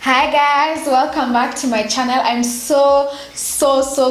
Hi guys, welcome back to my channel. I'm so excited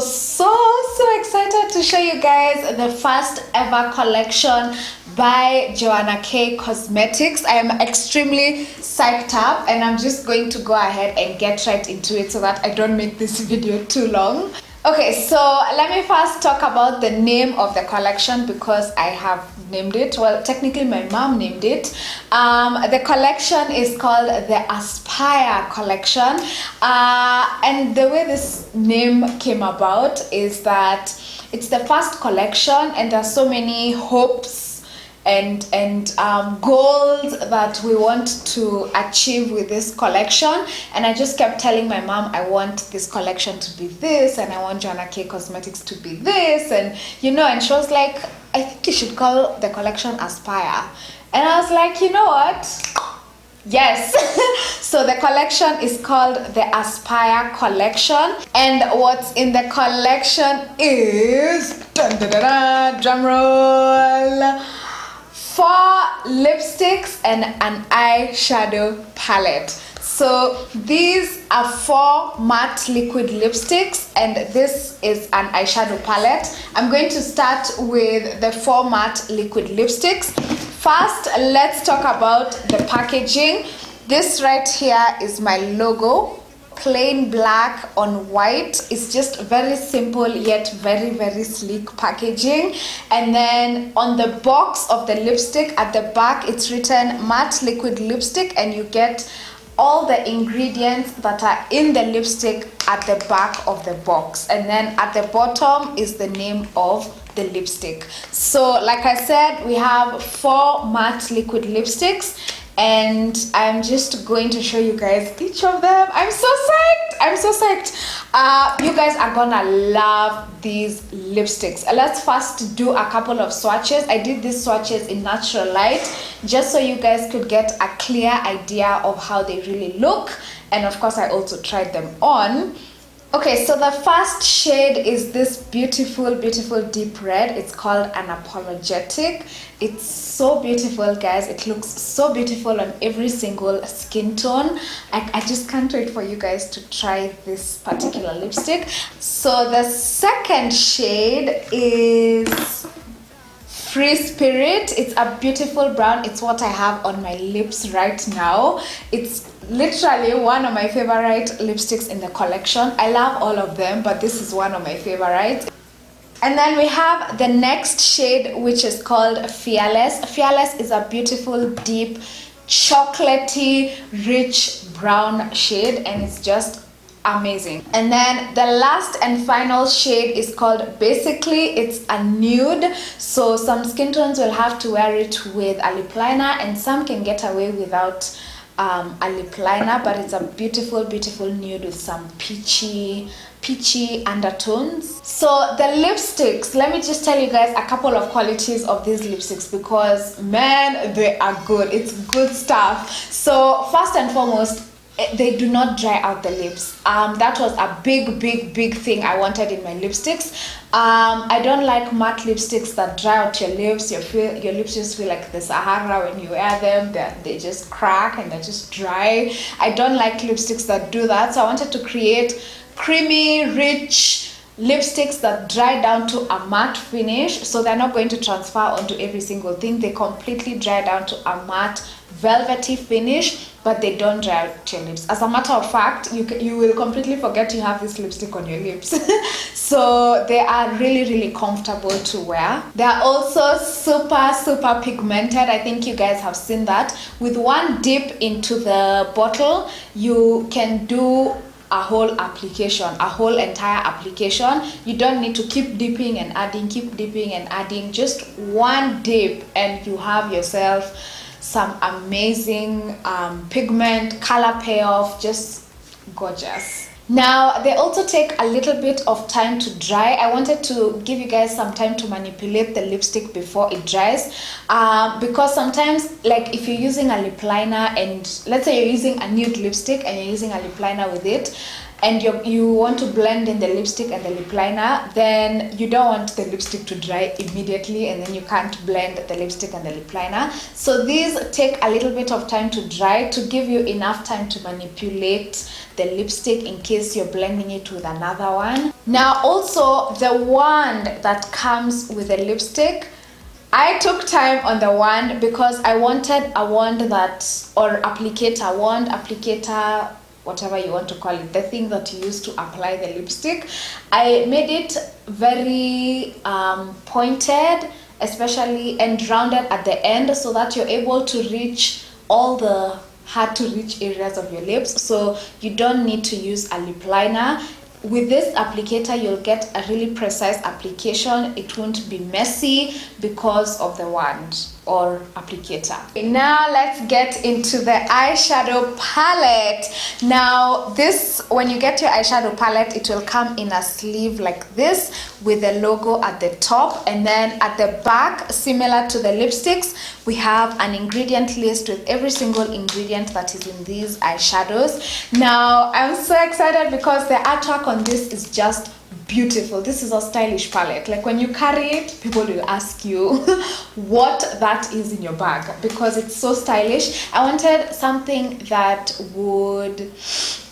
to show you guys the first ever collection by Joanna K Cosmetics. I am extremely psyched up and I'm just going to go ahead and get right into it so that I don't make this video too long. Okay, so let me first talk about the name of the collection because I have named it. Well, technically my mom named it. The collection is called the Aspire collection, and the way this name came about is that it's the first collection and there's so many hopes and goals that we want to achieve with this collection, and I just kept telling my mom I want this collection to be this and I want Joanna K Cosmetics to be this, and and she was like, I think you should call the collection Aspire, and I was like, you know what, yes. So the collection is called the Aspire collection, and what's in the collection is drum roll, 4 lipsticks and an eyeshadow palette. So these are 4 matte liquid lipsticks and this is an eyeshadow palette. I'm going to start with the 4 matte liquid lipsticks. First, let's talk about the packaging. This right here is my logo, plain black on white. It's just very simple yet very sleek packaging. And then on the box of the lipstick at the back, it's written matte liquid lipstick, and you get all the ingredients that are in the lipstick at the back of the box, and then at the bottom is the name of the lipstick. So like I said, we have 4 matte liquid lipsticks and I'm just going to show you guys each of them. I'm so psyched. You guys are gonna love these lipsticks. Let's first do a couple of swatches. I did these swatches in natural light just so you guys could get a clear idea of how they really look, and of course I also tried them on. Okay, so the first shade is this beautiful deep red. It's called Unapologetic. It's so beautiful, guys. It looks so beautiful on every single skin tone. I just can't wait for you guys to try this particular lipstick. So the second shade is Free Spirit. It's a beautiful brown. It's what I have on my lips right now. It's literally one of my favorite lipsticks in the collection. I love all of them, but this is one of my favorites. And then we have the next shade, which is called Fearless. Fearless is a beautiful deep chocolatey rich brown shade, and it's just amazing. And then the last and final shade is called Basically. It's a nude, so some skin tones will have to wear it with a lip liner and some can get away without a lip liner, but it's a beautiful nude with some peachy undertones. So the lipsticks, let me just tell you guys a couple of qualities of these lipsticks because man, they are good. It's good stuff. So first and foremost, they do not dry out the lips. That was a big thing I wanted in my lipsticks. I don't like matte lipsticks that dry out your lips. Your lips just feel like the Sahara when you wear them. They just crack and they're just dry. I don't like lipsticks that do that. So I wanted to create creamy, rich lipsticks that dry down to a matte finish. So they're not going to transfer onto every single thing. They completely dry down to a matte velvety finish, but they don't dry out your lips. As a matter of fact, you will completely forget you have this lipstick on your lips. So they are really comfortable to wear. They are also super pigmented. I think you guys have seen that. With one dip into the bottle, you can do a whole application, a whole entire application. You don't need to keep dipping and adding, just one dip and you have yourself some amazing pigment color payoff, just gorgeous. Now they also take a little bit of time to dry. I wanted to give you guys some time to manipulate the lipstick before it dries, because sometimes, like if you're using a lip liner and let's say you're using a nude lipstick and you're using a lip liner with it, and you want to blend in the lipstick and the lip liner, then you don't want the lipstick to dry immediately, and then you can't blend the lipstick and the lip liner. So these take a little bit of time to dry to give you enough time to manipulate the lipstick in case you're blending it with another one. Now also the wand that comes with the lipstick, I took time on the wand because I wanted a wand that, or applicator, wand, applicator, whatever you want to call it, the thing that you use to apply the lipstick. I made it very pointed, especially, and rounded at the end, so that you're able to reach all the hard to reach areas of your lips, so you don't need to use a lip liner. With this applicator, you'll get a really precise application. It won't be messy because of the wand or applicator. Okay, now let's get into the eyeshadow palette. Now this, when you get your eyeshadow palette, it will come in a sleeve like this with the logo at the top, and then at the back, similar to the lipsticks, we have an ingredient list with every single ingredient that is in these eyeshadows. Now I'm so excited because the artwork on this is just beautiful. This is a stylish palette. Like when you carry it, people will ask you what that is in your bag because it's so stylish. I wanted something that would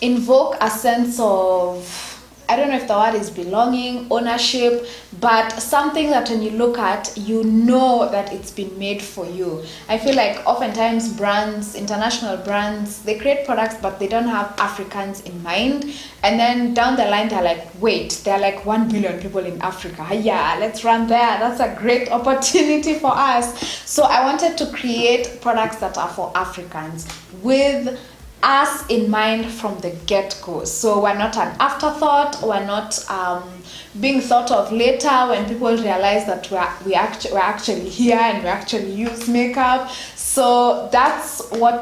invoke a sense of, I don't know if the word is belonging, ownership, but something that when you look at, you know that it's been made for you. I feel like oftentimes brands, international brands, they create products but they don't have Africans in mind, and then down the line they're like, wait, there are like 1 billion people in Africa, yeah, let's run there, that's a great opportunity for us. So I wanted to create products that are for Africans with us in mind from the get-go. So we're not an afterthought, we're not being thought of later when people realize that we're actually here and we actually use makeup. So that's what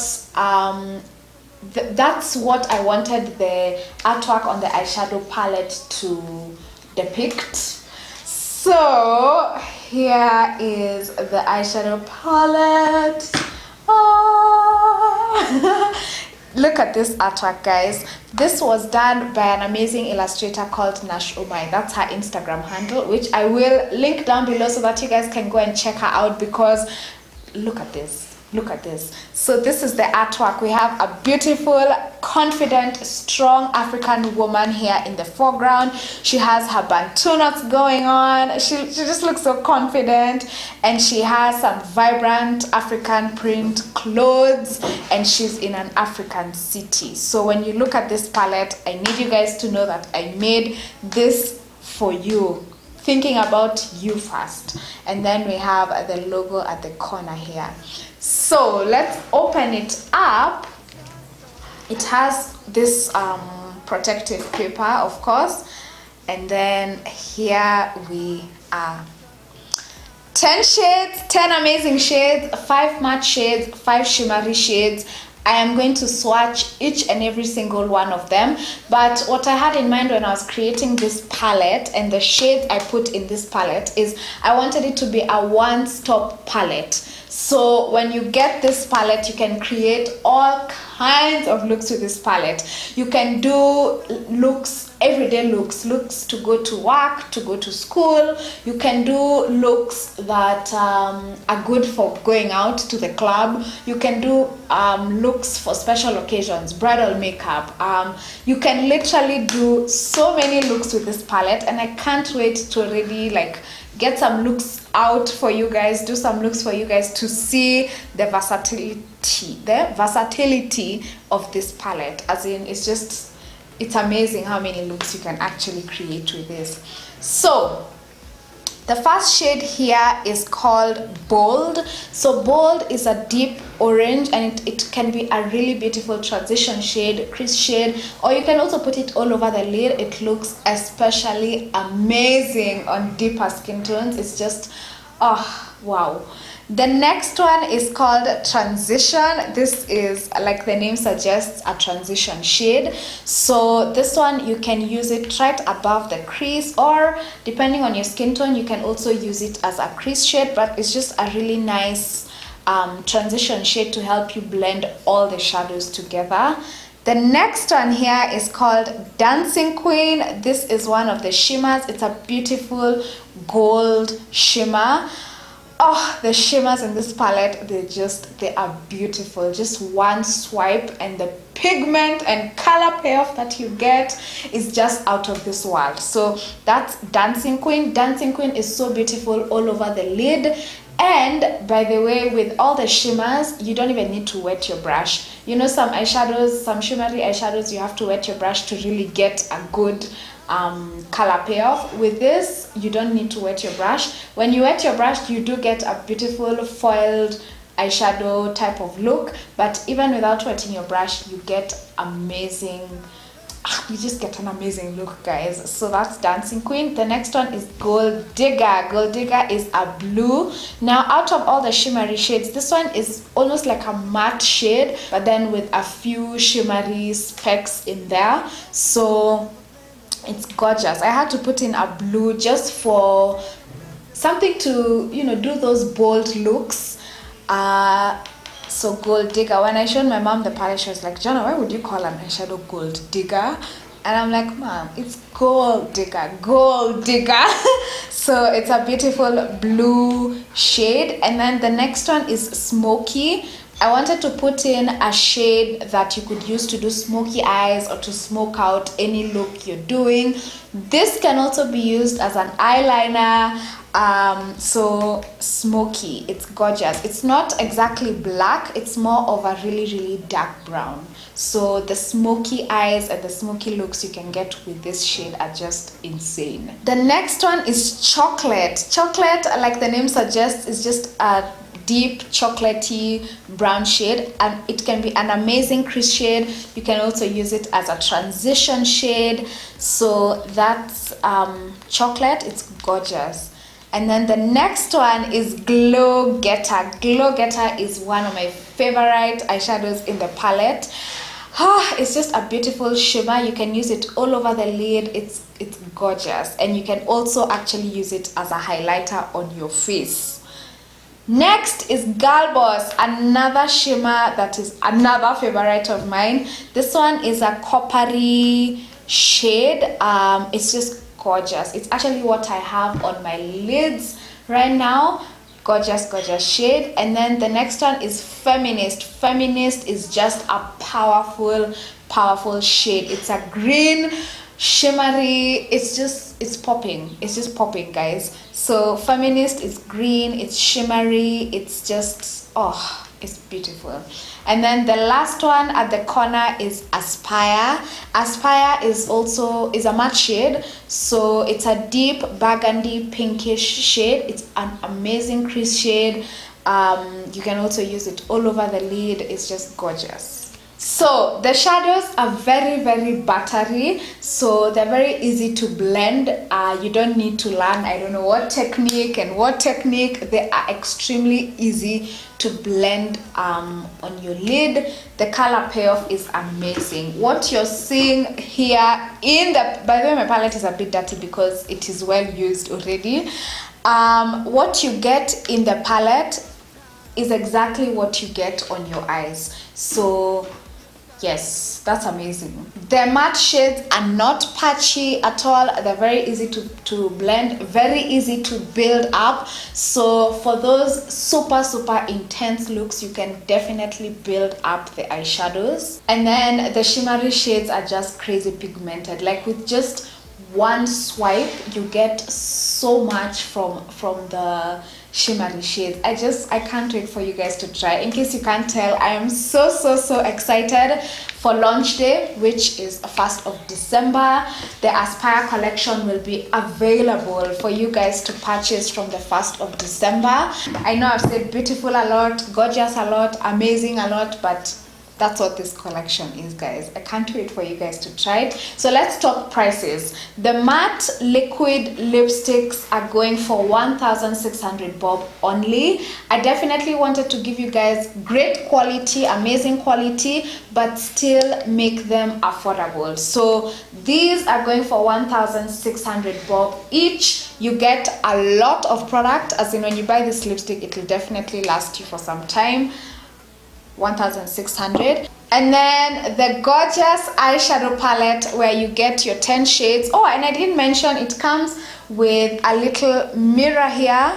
that's what I wanted the artwork on the eyeshadow palette to depict. So here is the eyeshadow palette. Oh. Look at this artwork, guys. This was done by an amazing illustrator called Nash Umai. That's her Instagram handle, which I will link down below so that you guys can go and check her out, because look at this. Look at this. So this is the artwork. We have a beautiful, confident, strong African woman here in the foreground. She has her bantu knots going on. She just looks so confident, and she has some vibrant African print clothes, and she's in an African city. So when you look at this palette, I need you guys to know that I made this for you, thinking about you first. And then we have the logo at the corner here. So let's open it up. It has this protective paper, of course, and then here we are. 10 shades, 10 amazing shades, 5 matte shades, 5 shimmery shades. I am going to swatch each and every single one of them, but what I had in mind when I was creating this palette and the shades I put in this palette is I wanted it to be a one-stop palette. So when you get this palette, you can create all kinds of looks with this palette. You can do looks, everyday looks to go to work, to go to school. You can do looks that are good for going out to the club. You can do looks for special occasions, bridal makeup. You can literally do so many looks with this palette, and I can't wait to already like get some looks out for you guys, do some looks for you guys to see the versatility of this palette. As in, it's amazing how many looks you can actually create with this. So the first shade here is called Bold. So Bold is a deep orange, and it can be a really beautiful transition shade, crease shade, or you can also put it all over the lid. It looks especially amazing on deeper skin tones. It's just, oh wow. The next one is called Transition. This is, like the name suggests, a transition shade. So this one, you can use it right above the crease, or depending on your skin tone, you can also use it as a crease shade, but it's just a really nice transition shade to help you blend all the shadows together. The next one here is called Dancing Queen. This is one of the shimmers. It's a beautiful gold shimmer. Oh, the shimmers in this palette, they are beautiful. Just one swipe and the pigment and color payoff that you get is just out of this world. So that's Dancing Queen. Dancing Queen is so beautiful all over the lid. And by the way, with all the shimmers, you don't even need to wet your brush. You know, some eyeshadows, some shimmery eyeshadows, you have to wet your brush to really get a good color payoff. With this, you don't need to wet your brush. When you wet your brush, you do get a beautiful foiled eyeshadow type of look, but even without wetting your brush, you get amazing, you just get an amazing look, guys. So that's Dancing Queen. The next one is Gold Digger. Gold Digger is a blue. Now, out of all the shimmery shades, this one is almost like a matte shade, but then with a few shimmery specks in there. So it's gorgeous. I had to put in a blue just for something to, you know, do those bold looks. So Gold Digger, when I showed my mom the palette, she was like, Joanna, why would you call an eyeshadow Gold Digger? And I'm like, Mom, it's Gold Digger, Gold Digger. So it's a beautiful blue shade. And then the next one is Smoky. I wanted to put in a shade that you could use to do smoky eyes or to smoke out any look you're doing. This can also be used as an eyeliner. So Smoky, it's gorgeous. It's not exactly black, it's more of a really dark brown. So the smoky eyes and the smoky looks you can get with this shade are just insane. The next one is Chocolate. Chocolate, like the name suggests, is just a deep chocolatey brown shade, and it can be an amazing crease shade. You can also use it as a transition shade. So that's Chocolate. It's gorgeous. And then the next one is Glow Getter. Glow Getter is one of my favorite eyeshadows in the palette. It's just a beautiful shimmer. You can use it all over the lid. It's gorgeous, and you can also actually use it as a highlighter on your face. Next is Girl Boss, another shimmer that is another favorite of mine. This one is a coppery shade. It's just gorgeous. It's actually what I have on my lids right now. Gorgeous shade. And then the next one is Feminist. Feminist is just a powerful shade. It's a green shimmery, it's just popping, guys. So Feminist is green, it's shimmery, it's just, oh, it's beautiful. And then the last one at the corner is Aspire. Aspire is a matte shade, so it's a deep burgundy pinkish shade. It's an amazing crease shade. You can also use it all over the lid. It's just gorgeous. So the shadows are very buttery, so they're very easy to blend. You don't need to learn I don't know what technique. They are extremely easy to blend on your lid. The color payoff is amazing. What you're seeing here by the way, my palette is a bit dirty because it is well used already. What you get in the palette is exactly what you get on your eyes. So yes, that's amazing. The matte shades are not patchy at all. They're very easy to blend, very easy to build up. So for those super intense looks, you can definitely build up the eyeshadows. And then the shimmery shades are just crazy pigmented. Like with just one swipe, you get so much from the shimmery shades. I can't wait for you guys to try. In case you can't tell, I am so excited for launch day, which is 1st of December. The Aspire collection will be available for you guys to purchase from the 1st of December. I know I've said beautiful a lot, gorgeous a lot, amazing a lot, but that's what this collection is, guys. I can't wait for you guys to try it. So let's talk prices. The matte liquid lipsticks are going for 1,600 bob only. I definitely wanted to give you guys great quality, amazing quality, but still make them affordable. So these are going for 1,600 bob each. You get a lot of product, as in when you buy this lipstick, it will definitely last you for some time. 1,600. And then the gorgeous eyeshadow palette where you get your 10 shades. Oh, and I didn't mention it comes with a little mirror here,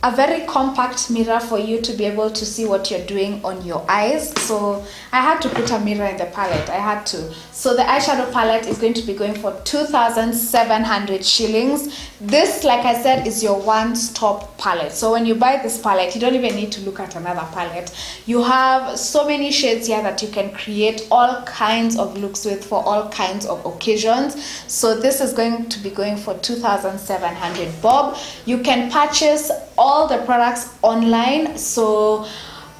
a very compact mirror for you to be able to see what you're doing on your eyes. So I had to put a mirror in the palette. I had to. So the eyeshadow palette is going to be going for 2,700 shillings. This, like I said, is your one-stop palette. So when you buy this palette, you don't even need to look at another palette. You have so many shades here that you can create all kinds of looks with for all kinds of occasions. So this is going to be going for 2,700 bob. You can purchase all the products online. So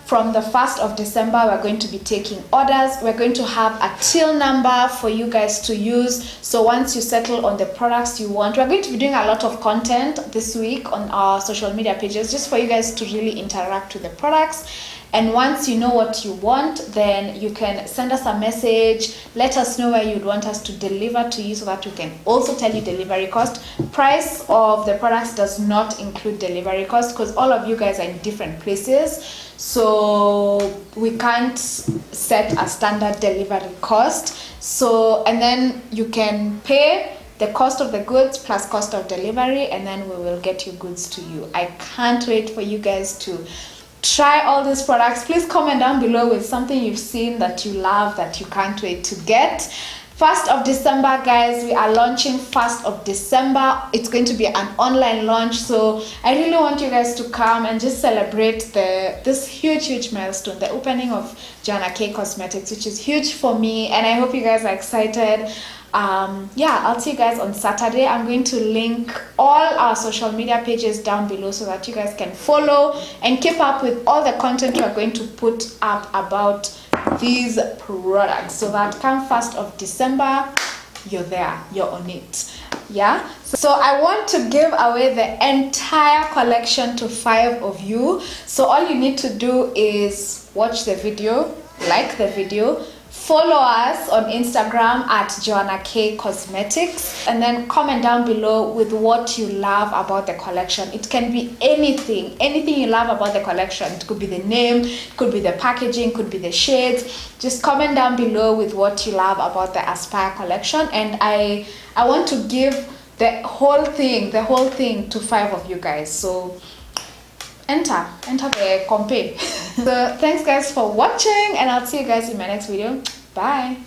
from the 1st of December, we're going to be taking orders. We're going to have a till number for you guys to use. So once you settle on the products you want, we're going to be doing a lot of content this week on our social media pages just for you guys to really interact with the products. And once you know what you want, then you can send us a message, let us know where you'd want us to deliver to you so that we can also tell you delivery cost. Price of the products does not include delivery cost because all of you guys are in different places. So we can't set a standard delivery cost. So, and then you can pay the cost of the goods plus cost of delivery, and then we will get your goods to you. I can't wait for you guys to try all these products. Please comment down below with something you've seen that you love that you can't wait to get. 1st of December, guys, we are launching 1st of December. It's going to be an online launch, so I really want you guys to come and just celebrate this huge milestone, the opening of Joanna K Cosmetics, which is huge for me, and I hope you guys are excited. Yeah, I'll see you guys on Saturday. I'm going to link all our social media pages down below so that you guys can follow and keep up with all the content we're going to put up about these products, so that come 1st of December, you're there, you're on it. Yeah, so I want to give away the entire collection to 5 of you. So all you need to do is watch the video, like the video, follow us on Instagram at Joanna K Cosmetics, and then comment down below with what you love about the collection. It can be anything you love about the collection. It could be the name, it could be the packaging, could be the shades. Just comment down below with what you love about the Aspire collection, and I want to give the whole thing to 5 of you guys. So enter the compare. So thanks guys for watching, and I'll see you guys in my next video. Bye.